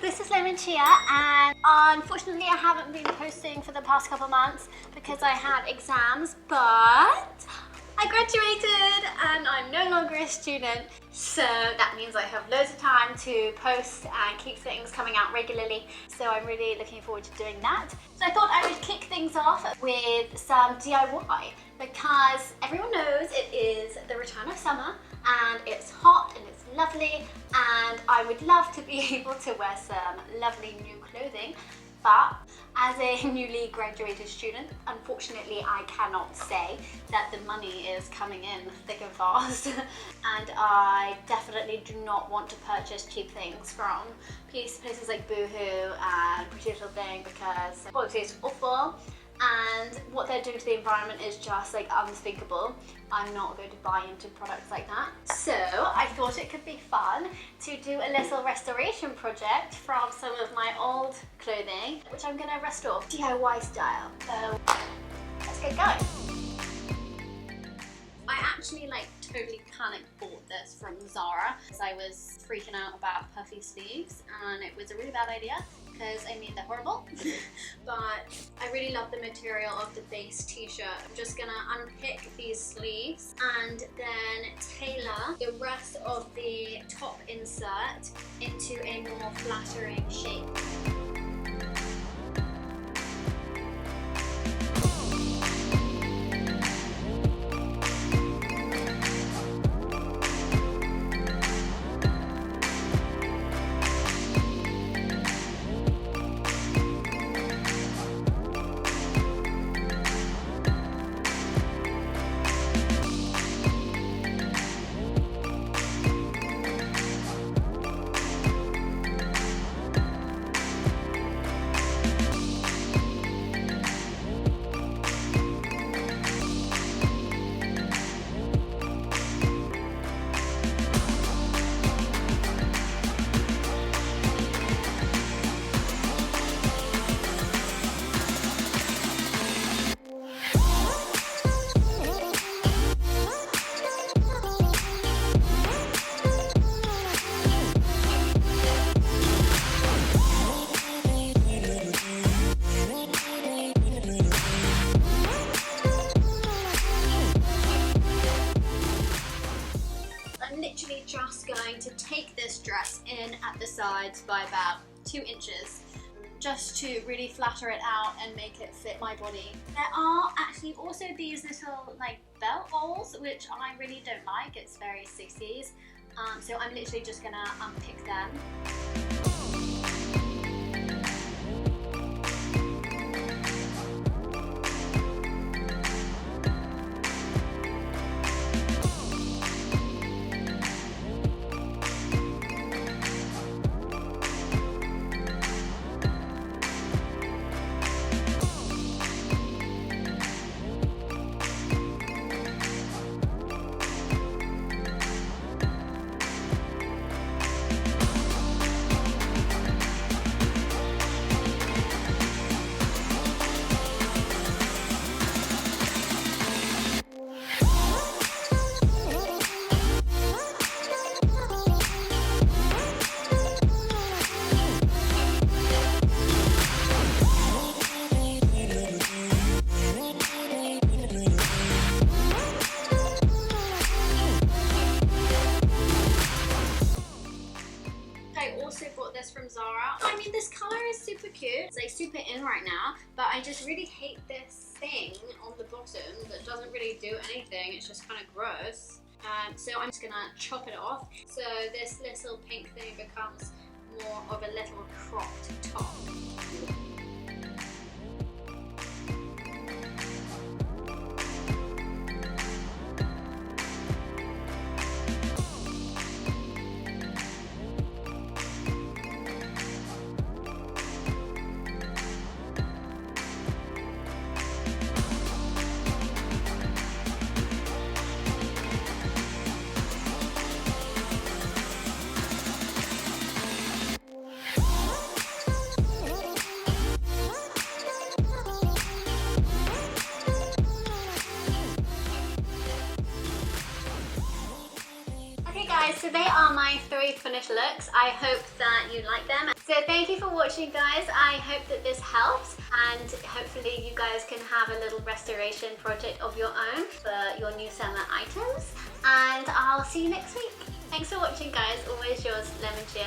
this is Lemon Chia, and unfortunately I haven't been posting for the past couple months because I had exams, but I graduated and I'm no longer a student, so that means I have loads of time to post and keep things coming out regularly, so I'm really looking forward to doing that. So I thought I would kick things off with some DIY because everyone knows it is the return of summer and it's hot and it's lovely, and I would love to be able to wear some lovely new clothing, but as a newly graduated student, unfortunately I cannot say that the money is coming in thick and fast and I definitely do not want to purchase cheap things from places like Boohoo and Pretty Little Thing because the quality is awful and what they're doing to the environment is just like unthinkable. I'm not going to buy into products like that. So I thought it could be fun to do a little restoration project from some of my old clothing, which I'm gonna restore DIY style. So let's get going. I actually totally panic bought this from Zara because I was freaking out about puffy sleeves and it was a really bad idea because I mean they're horrible. But I really love the material of the base t-shirt. I'm just gonna unpick these sleeves and then tailor the rest of the top insert into a more flattering shape. Just going to take this dress in at the sides by about 2 inches just to really flatter it out and make it fit my body. There are actually also these little belt holes which I really don't like. It's very 60s, so I'm literally just gonna unpick them. From Zara. I mean, this color is super cute. It's super in right now, but I just really hate this thing on the bottom that doesn't really do anything. It's just kind of gross. So I'm just gonna chop it off. So this little pink thing becomes more of a little cropped top. So they are my 3 finished looks. I hope that you like them. So thank you for watching, guys. I hope that this helps, and hopefully you guys can have a little restoration project of your own for your new summer items. And I'll see you next week. Thanks for watching, guys. Always yours, Lemon Chia.